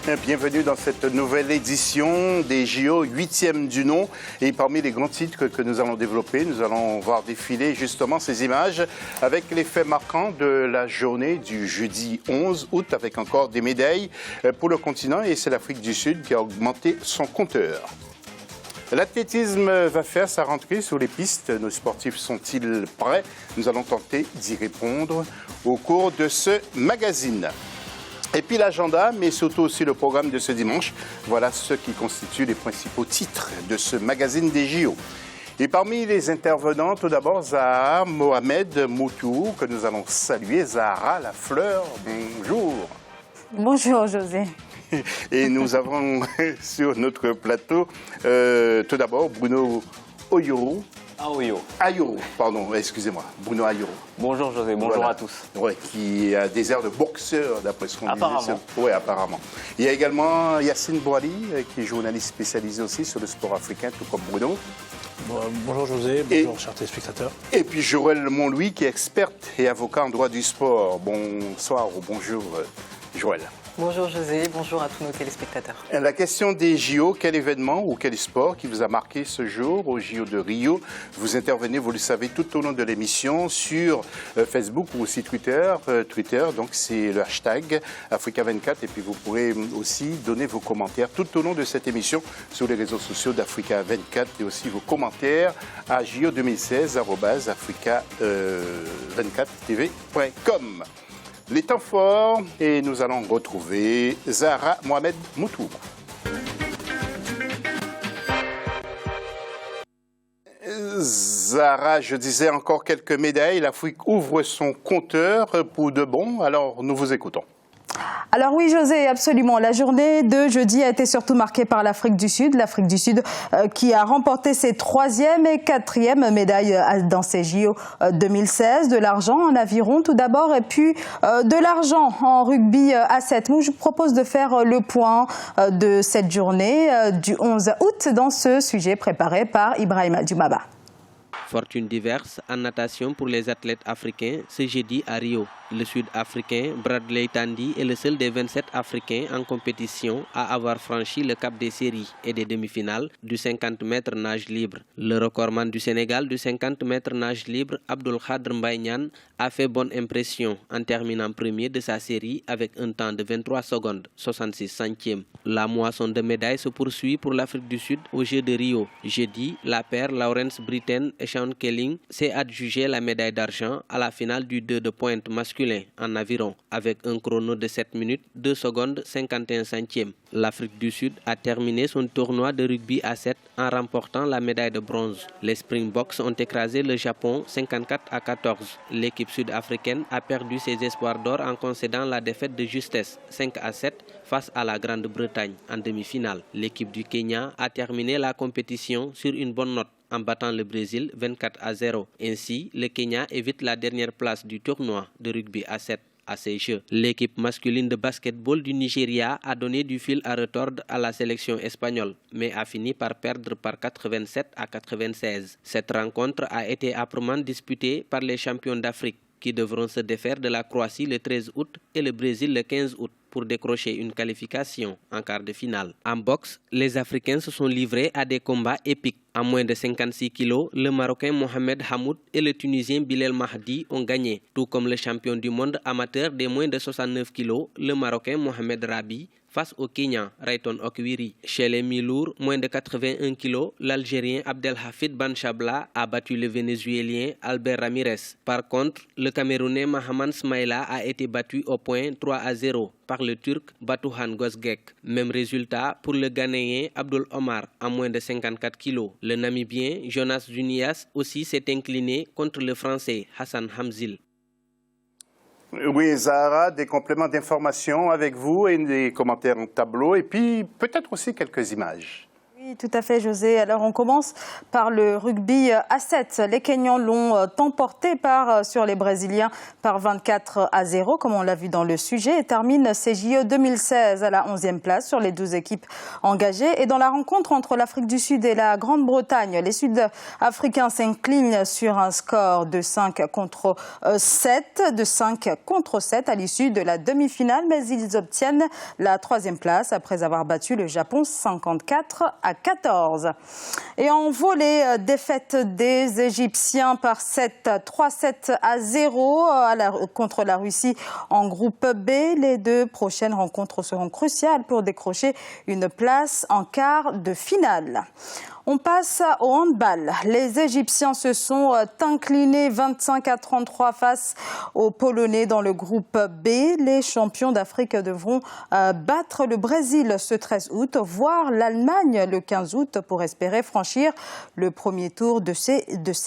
Bienvenue dans cette nouvelle édition des JO, 8e du nom. Et parmi les grands titres que nous allons développer, nous allons voir défiler justement ces images avec les faits marquants de la journée du jeudi 11 août, avec encore des médailles pour le continent. Et c'est l'Afrique du Sud qui a augmenté son compteur. L'athlétisme va faire sa rentrée sur les pistes. Nos sportifs sont-ils prêts? Nous allons tenter d'y répondre au cours de ce magazine. Et puis l'agenda, mais surtout aussi le programme de ce dimanche. Voilà ce qui constitue les principaux titres de ce magazine des JO. Et parmi les intervenants, tout d'abord, Zahra Mohamed Moutou, que nous allons saluer. Zahra, la fleur, bonjour. Bonjour, José. Et nous avons sur notre plateau, tout d'abord, Bruno Ayoro. Ayoro, pardon, excusez-moi, Bruno Ayoro. Bonjour José, bonjour voilà. À tous. Ouais, qui a des airs de boxeur, d'après ce qu'on dit. Apparemment. Oui, apparemment. Il y a également Yacine Bouali, qui est journaliste spécialisé aussi sur le sport africain, tout comme Bruno. Bonjour José, bonjour chers téléspectateurs. Et puis Joël Montlouis, qui est experte et avocat en droit du sport. Bonsoir ou bonjour Joël. Bonjour José, bonjour à tous nos téléspectateurs. La question des JO, quel événement ou quel sport qui vous a marqué ce jour au JO de Rio? Vous intervenez, vous le savez, tout au long de l'émission sur Facebook ou aussi Twitter. Donc c'est le hashtag Africa24 et puis vous pourrez aussi donner vos commentaires tout au long de cette émission sur les réseaux sociaux d'Africa24 et aussi vos commentaires à jo2016@africa24tv.com. Les temps forts, et nous allons retrouver Zahra Mohamed Moutou. Zahra, je disais encore quelques médailles. L'Afrique ouvre son compteur pour de bon. Alors, nous vous écoutons. Alors oui, José, absolument. La journée de jeudi a été surtout marquée par l'Afrique du Sud. L'Afrique du Sud qui a remporté ses 3e et 4e médailles dans ces JO 2016. De l'argent en aviron tout d'abord et puis de l'argent en rugby à 7. Moi, je vous propose de faire le point de cette journée du 11 août dans ce sujet préparé par Ibrahima Djoumaba. Fortune diverse en natation pour les athlètes africains ce jeudi à Rio. Le Sud-Africain Bradley Tandy est le seul des 27 Africains en compétition à avoir franchi le cap des séries et des demi-finales du 50 mètres nage libre. Le recordman du Sénégal du 50 mètres nage libre, Abdoul Khadr Mbaye Niane, a fait bonne impression en terminant premier de sa série avec un temps de 23 secondes, 66 centièmes. La moisson de médailles se poursuit pour l'Afrique du Sud aux Jeux de Rio. Jeudi, la paire Lawrence Britten et Sean Kelling s'est adjugé la médaille d'argent à la finale du 2 de pointe masculin en aviron avec un chrono de 7 minutes, 2 secondes, 51 centièmes. L'Afrique du Sud a terminé son tournoi de rugby à 7 en remportant la médaille de bronze. Les Springboks ont écrasé le Japon 54-14. L'équipe sud-africaine a perdu ses espoirs d'or en concédant la défaite de justesse 5-7 face à la Grande-Bretagne en demi-finale. L'équipe du Kenya a terminé la compétition sur une bonne note en battant le Brésil 24-0. Ainsi, le Kenya évite la dernière place du tournoi de rugby à 7 à ces Jeux. L'équipe masculine de basketball du Nigeria a donné du fil à retordre à la sélection espagnole, mais a fini par perdre par 87-96. Cette rencontre a été âprement disputée par les champions d'Afrique qui devront se défaire de la Croatie le 13 août et le Brésil le 15 août pour décrocher une qualification en quart de finale. En boxe, les Africains se sont livrés à des combats épiques. À moins de 56 kilos, le Marocain Mohamed Hamoud et le Tunisien Bilal Mahdi ont gagné, tout comme le champion du monde amateur des moins de 69 kilos, le Marocain Mohamed Rabi, face au Kenyan Rayton Okwiri. Chez les mi-lourds, moins de 81 kg, l'Algérien Abdelhafid Banchabla a battu le Vénézuélien Albert Ramirez. Par contre, le Camerounais Mahaman Smaïla a été battu au point 3-0 par le Turc Batuhan Gozgek. Même résultat pour le Ghanéen Abdul Omar à moins de 54 kg. Le Namibien Jonas Junias aussi s'est incliné contre le Français Hassan Hamzil. Oui, Zahra, des compléments d'information avec vous et des commentaires en tableau et puis peut-être aussi quelques images. Oui, tout à fait, José. Alors, on commence par le rugby à 7. Les Kenyans l'ont emporté sur les Brésiliens par 24-0, comme on l'a vu dans le sujet, et termine ces JO 2016 à la 11e place sur les 12 équipes engagées. Et dans la rencontre entre l'Afrique du Sud et la Grande-Bretagne, les Sud-Africains s'inclinent sur un score de 5 contre 7, à l'issue de la demi-finale, mais ils obtiennent la 3e place après avoir battu le Japon 54-14. Et en volley, défaite des Égyptiens par 3-7-0 contre la Russie en groupe B. Les 2 prochaines rencontres seront cruciales pour décrocher une place en quart de finale. On passe au handball. Les Égyptiens se sont inclinés 25-33 face aux Polonais dans le groupe B. Les champions d'Afrique devront battre le Brésil ce 13 août, voire l'Allemagne le 15 août pour espérer franchir le premier tour de ces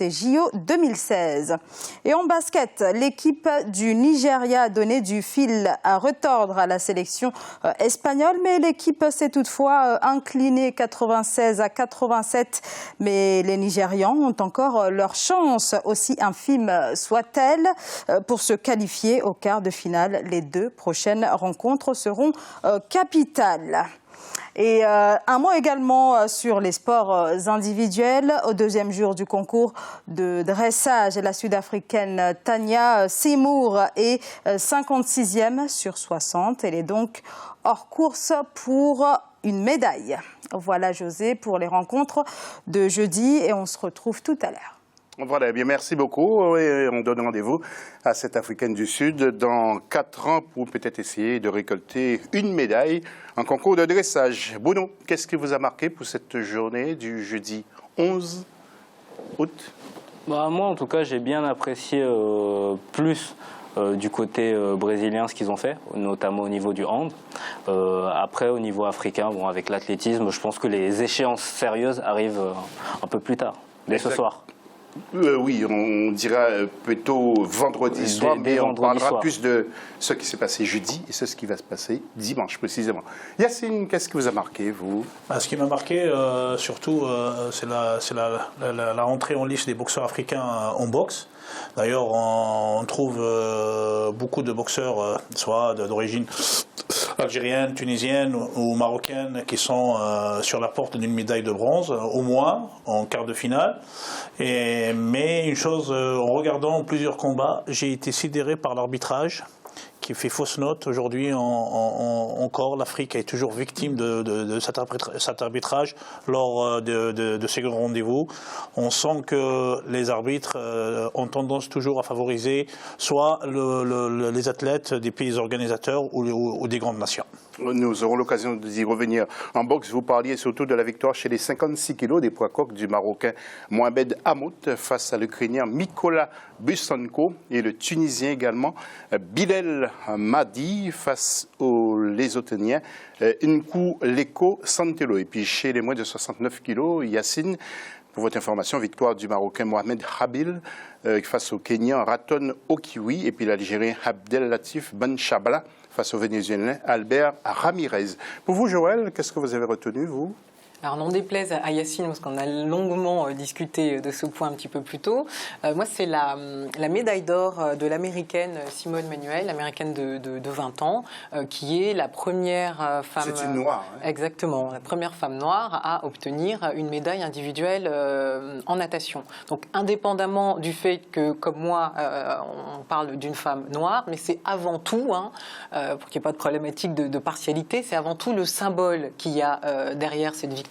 JO 2016. Et en basket, l'équipe du Nigeria a donné du fil à retordre à la sélection espagnole, mais l'équipe s'est toutefois inclinée 96-87. Mais les Nigérians ont encore leur chance, aussi infime soit-elle, pour se qualifier au quart de finale. Les 2 prochaines rencontres seront capitales. Et un mot également sur les sports individuels. Au 2e jour du concours de dressage, la Sud-Africaine Tanya Seymour est 56e sur 60. Elle est donc hors course pour une médaille. Voilà, José, pour les rencontres de jeudi, et on se retrouve tout à l'heure. Voilà, bien, merci beaucoup, et on donne rendez-vous à cette Africaine du Sud dans 4 ans pour peut-être essayer de récolter une médaille en concours de dressage. Bruno, qu'est-ce qui vous a marqué pour cette journée du jeudi 11 août? Moi, en tout cas, j'ai bien apprécié plus du côté brésilien ce qu'ils ont fait, notamment au niveau du hand. Après, au niveau africain, avec l'athlétisme, je pense que les échéances sérieuses arrivent un peu plus tard, dès ce soir. Oui, on dira plutôt vendredi soir, mais on parlera plus de ce qui s'est passé jeudi et ce qui va se passer dimanche précisément. Yacine, qu'est-ce qui vous a marqué, vous? Ce qui m'a marqué, surtout, c'est la rentrée en lice des boxeurs africains en boxe. D'ailleurs, on trouve beaucoup de boxeurs, soit d'origine algérienne, tunisienne ou marocaine, qui sont sur la porte d'une médaille de bronze, au moins, en quart de finale. Mais une chose, en regardant plusieurs combats, j'ai été sidéré par l'arbitrage qui fait fausse note. Aujourd'hui, encore, l'Afrique est toujours victime de cet arbitrage lors de ces grands rendez-vous. On sent que les arbitres ont tendance toujours à favoriser soit les athlètes des pays organisateurs ou des grandes nations. Nous aurons l'occasion d'y revenir. En boxe, vous parliez surtout de la victoire chez les 56 kilos des poids coqs du Marocain Mohamed Hamout face à l'Ukrainien Mykola Busanko et le Tunisien également Bilal Madi face au Lésotonien Nkou Leko Santelo. Et puis chez les moins de 69 kilos, Yacine, pour votre information, victoire du Marocain Mohamed Habil face au Kenyan Raton Okiwi et puis l'Algérien Abdel Latif Ben Chabla face au Vénézuélien Albert Ramirez. Pour vous, Joël, qu'est-ce que vous avez retenu, vous? Alors, n'en déplaise à Yacine, parce qu'on a longuement discuté de ce point un petit peu plus tôt. Moi, c'est la médaille d'or de l'américaine Simone Manuel, américaine de 20 ans, qui est la première femme... C'est une noire. Hein. Exactement, la première femme noire à obtenir une médaille individuelle en natation. Donc, indépendamment du fait que, comme moi, on parle d'une femme noire, mais c'est avant tout, pour qu'il n'y ait pas de problématique de partialité, c'est avant tout le symbole qu'il y a derrière cette victoire.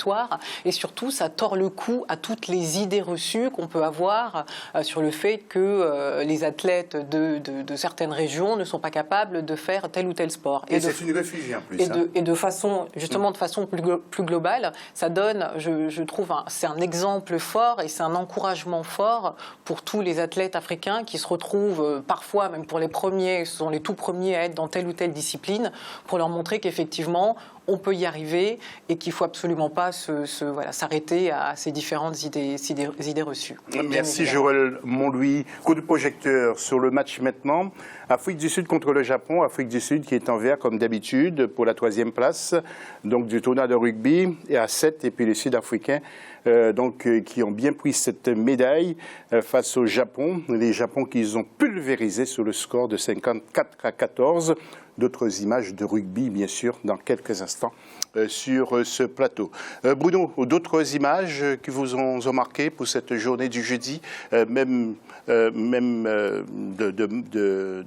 Et surtout, ça tord le cou à toutes les idées reçues qu'on peut avoir sur le fait que les athlètes de certaines régions ne sont pas capables de faire tel ou tel sport. Et c'est une réfugiée en plus. Et de façon, justement, de façon plus globale, ça donne, je trouve, c'est un exemple fort et c'est un encouragement fort pour tous les athlètes africains qui se retrouvent parfois, même pour les premiers, ce sont les tout premiers à être dans telle ou telle discipline, pour leur montrer qu'effectivement, on peut y arriver et qu'il ne faut absolument pas s'arrêter à ces différentes idées reçues. Merci Joël Montlouis. Coup de projecteur sur le match maintenant. Afrique du Sud contre le Japon. Afrique du Sud qui est en vert comme d'habitude pour la 3e place donc du tournoi de rugby et à 7. Et puis les Sud-Africains qui ont bien pris cette médaille face au Japon. Les Japon qu'ils ont pulvérisé sur le score de 54-14. D'autres images de rugby, bien sûr, dans quelques instants sur ce plateau. Bruno, d'autres images qui vous ont marqué pour cette journée du jeudi, même de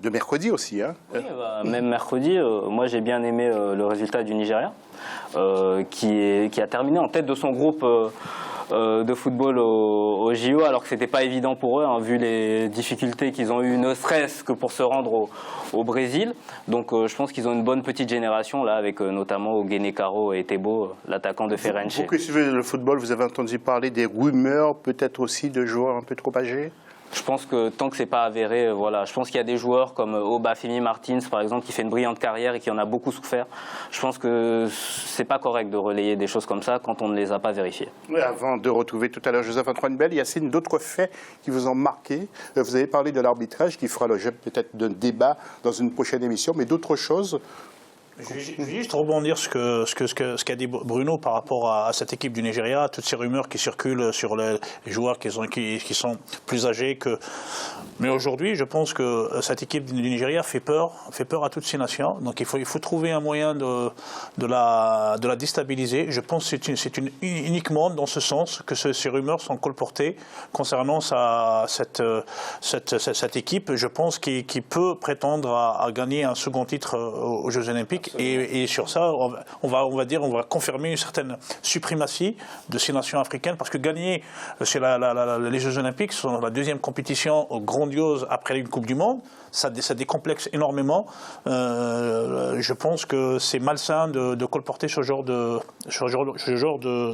mercredi aussi. Hein. Oui, même mercredi, moi j'ai bien aimé le résultat du Nigeria, qui a terminé en tête de son groupe de football au JO, alors que ce n'était pas évident pour eux, hein, vu les difficultés qu'ils ont eues, ne serait-ce que pour se rendre au Brésil. Donc je pense qu'ils ont une bonne petite génération, là, avec notamment Ogene Caro et Tebo, l'attaquant de Ferencváros. Vous qui suivez le football, vous avez entendu parler des rumeurs, peut-être aussi de joueurs un peu trop âgés? Je pense que tant que c'est pas avéré, voilà. Je pense qu'il y a des joueurs comme Obafemi Martins, par exemple, qui fait une brillante carrière et qui en a beaucoup souffert. Je pense que c'est pas correct de relayer des choses comme ça quand on ne les a pas vérifiées. Oui, avant de retrouver tout à l'heure Joseph-Antoine Bell, Yacine, d'autres faits qui vous ont marqué. Vous avez parlé de l'arbitrage qui fera l'objet peut-être d'un débat dans une prochaine émission, mais d'autres choses. Je vais juste rebondir sur ce qu'a dit Bruno par rapport à cette équipe du Nigeria, toutes ces rumeurs qui circulent sur les joueurs qui sont plus âgés que... Mais aujourd'hui, je pense que cette équipe du Nigeria fait peur à toutes ces nations. Donc il faut trouver un moyen de la déstabiliser. Je pense que c'est uniquement dans ce sens que ces rumeurs sont colportées concernant cette équipe. Je pense qu'il peut prétendre à gagner un second titre aux Jeux Olympiques. Et sur ça, on va confirmer une certaine suprématie de ces nations africaines, parce que gagner les Jeux Olympiques sont la 2e compétition grandiose après une Coupe du Monde. Ça décomplexe énormément. Je pense que c'est malsain de colporter ce genre de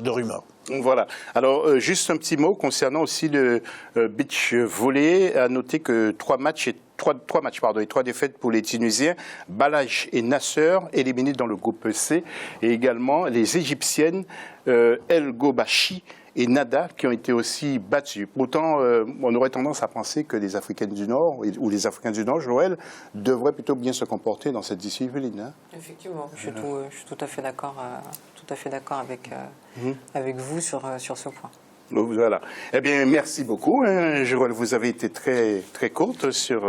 rumeurs. Voilà. Alors, juste un petit mot concernant aussi le beach volley. À noter que 3 matchs et 3 défaites pour les Tunisiens. Balaj et Nasser éliminés dans le groupe C. Et également les Égyptiennes El Gobashi et Nada qui ont été aussi battus. Pourtant, on aurait tendance à penser que les Africaines du Nord, ou les Africains du Nord, Joël, devraient plutôt bien se comporter dans cette discipline. Hein. Effectivement, je suis tout à fait d'accord avec vous sur ce point. Voilà. Eh bien, merci beaucoup. Hein. Joël, vous avez été très, très courte sur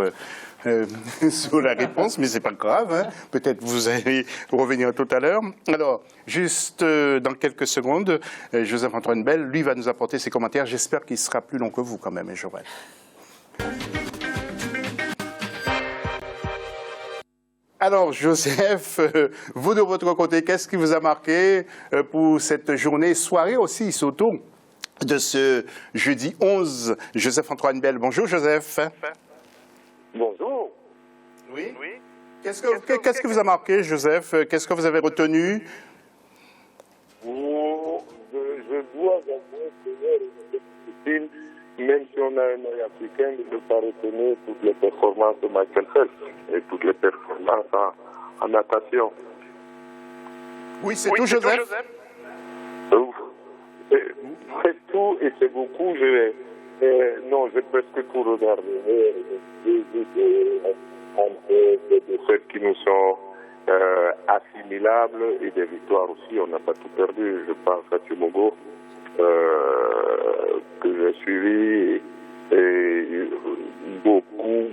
la réponse, mais c'est pas grave. Hein. Peut-être vous allez revenir tout à l'heure. Alors, juste dans quelques secondes, Joseph-Antoine Bell, lui, va nous apporter ses commentaires. J'espère qu'il sera plus long que vous quand même, Joël. Alors, Joseph, vous de votre côté, qu'est-ce qui vous a marqué pour cette journée, soirée aussi, surtout, de ce jeudi 11, Joseph-Antoine Bell. Bonjour, Joseph. Bonjour. Oui. Qu'est-ce que vous a marqué, Joseph? Qu'est-ce que vous avez retenu? Je dois avouer que c'est difficile, même si on a un œil africain, de ne pas retenir toutes les performances de Michael Phelps et toutes les performances en natation. Oui, c'est tout, Joseph. C'est tout et c'est beaucoup. Non, j'ai presque tout regardé. Des faits qui nous sont assimilables et des victoires aussi. On n'a pas tout perdu. Je pense à Timogo, que j'ai suivi, et beaucoup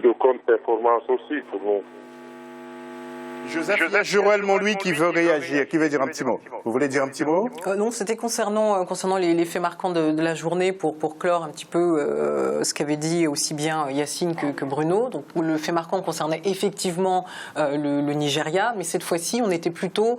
de contre-performances aussi pour nous. Joseph, il y a Joël Montlouis qui veut réagir, qui veut dire un petit mot. Vous voulez dire un petit mot? Non, c'était concernant les faits marquants de la journée pour clore un petit peu ce qu'avait dit aussi bien Yacine que Bruno. Donc le fait marquant concernait effectivement le Nigeria, mais cette fois-ci on était plutôt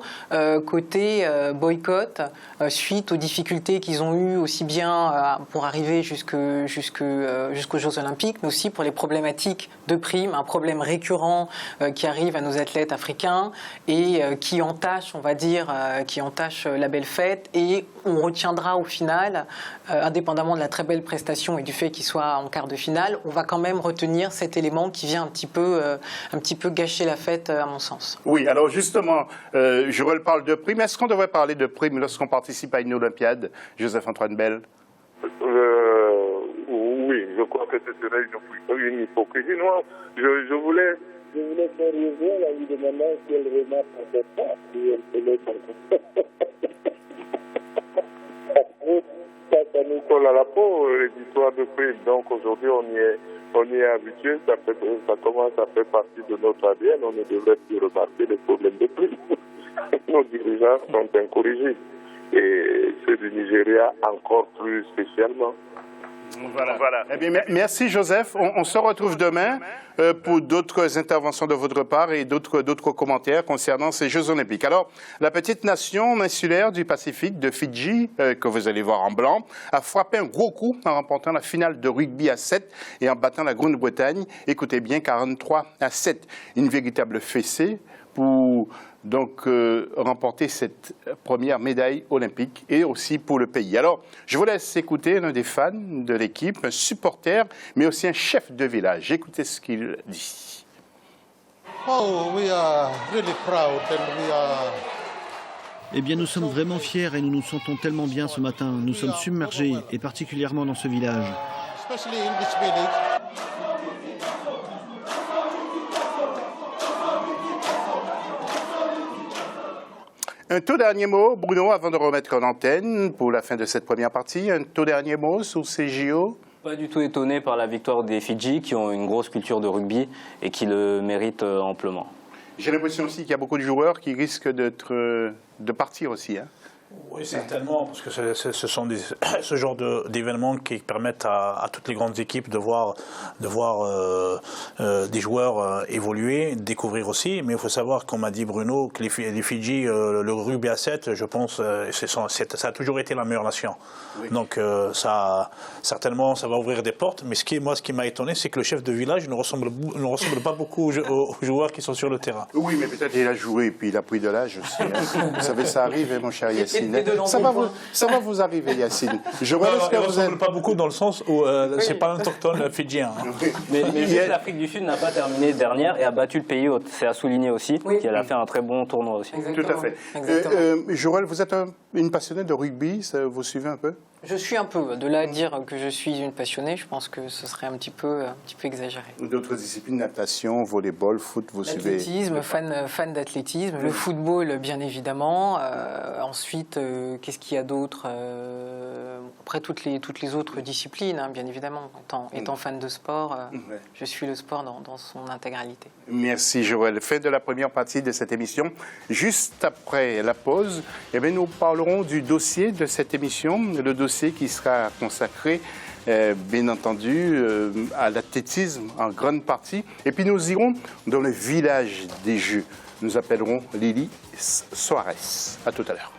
côté boycott suite aux difficultés qu'ils ont eues aussi bien pour arriver jusqu'aux Jeux Olympiques, mais aussi pour les problématiques de primes, un problème récurrent qui arrive à nos athlètes africains africains et qui entachent, on va dire, qui entachent la belle fête. Et on retiendra au final, indépendamment de la très belle prestation et du fait qu'il soit en quart de finale, on va quand même retenir cet élément qui vient un petit peu gâcher la fête, à mon sens. Oui, alors justement, Joël parle de primes. Est-ce qu'on devrait parler de primes lorsqu'on participe à une Olympiade, Joseph-Antoine Bell? Oui, je crois que ce serait une hypocrisie. Non, je voulais faire revenir à lui demander si elle remarque en fait pas, si elle se laisse en fait. Ça nous colle à la peau, les histoires de primes. Donc aujourd'hui, on y est habitué, ça commence à faire partie de notre ADN, on ne devrait plus remarquer les problèmes de primes. Nos dirigeants sont incorrigibles. Et ceux du Nigeria encore plus spécialement. Voilà. Eh bien, merci Joseph. On se retrouve demain pour d'autres interventions de votre part et d'autres commentaires concernant ces Jeux Olympiques. Alors, la petite nation insulaire du Pacifique de Fidji, que vous allez voir en blanc, a frappé un gros coup en remportant la finale de rugby à 7 et en battant la Grande-Bretagne. Écoutez bien, 43-7. Une véritable fessée pour donc remporter cette première médaille olympique et aussi pour le pays. Alors, je vous laisse écouter l'un des fans de l'équipe, un supporter, mais aussi un chef de village. Écoutez ce qu'il dit. Oh, we are really proud and we are... Eh bien, nous sommes vraiment fiers et nous nous sentons tellement bien ce matin. Nous sommes submergés, et particulièrement dans ce village. Especially in this village. Un tout dernier mot, Bruno, avant de remettre l'antenne pour la fin de cette première partie. Un tout dernier mot sur ces JO? Pas du tout étonné par la victoire des Fidji, qui ont une grosse culture de rugby et qui le méritent amplement. J'ai l'impression aussi qu'il y a beaucoup de joueurs qui risquent de partir aussi. Hein. Oui, certainement, parce que ce sont ce genre d'événements qui permettent à toutes les grandes équipes de voir des joueurs évoluer, découvrir aussi. Mais il faut savoir, comme a dit Bruno, que les Fidji, le rugby à 7, je pense, ça a toujours été la meilleure nation. Oui. Donc certainement, ça va ouvrir des portes. Mais ce qui m'a étonné, c'est que le chef de village ne ressemble pas beaucoup aux joueurs qui sont sur le terrain. Oui, mais peut-être il a joué et puis il a pris de l'âge aussi. Hein. Vous savez, ça arrive, mon cher Yacine. Ça va vous arriver, Yacine. Je vois ce que vous êtes. Pas beaucoup dans le sens où c'est pas un autochtone fidjien. Hein. Mais juste l'Afrique du Sud n'a pas terminé dernière et a battu le pays hôte. C'est à souligner aussi, qu'elle a fait un très bon tournoi aussi. Exactement. Tout à fait. Joël, vous êtes une passionnée de rugby, vous suivez un peu? Je suis un peu. De là à dire que je suis une passionnée, je pense que ce serait un petit peu exagéré. D'autres disciplines, natation, volleyball, foot, vous suivez? L'athlétisme, fan d'athlétisme. Le football, bien évidemment. Ensuite, qu'est-ce qu'il y a d'autre? Après, toutes les autres disciplines, hein, bien évidemment. Étant fan de sport, je suis le sport dans son intégralité. Merci Joël. Fin de la première partie de cette émission. Juste après la pause, nous parlerons du dossier de cette émission, le dossier qui sera consacré, bien entendu, à l'athlétisme en grande partie. Et puis nous irons dans le village des Jeux. Nous appellerons Lily Soares. À tout à l'heure.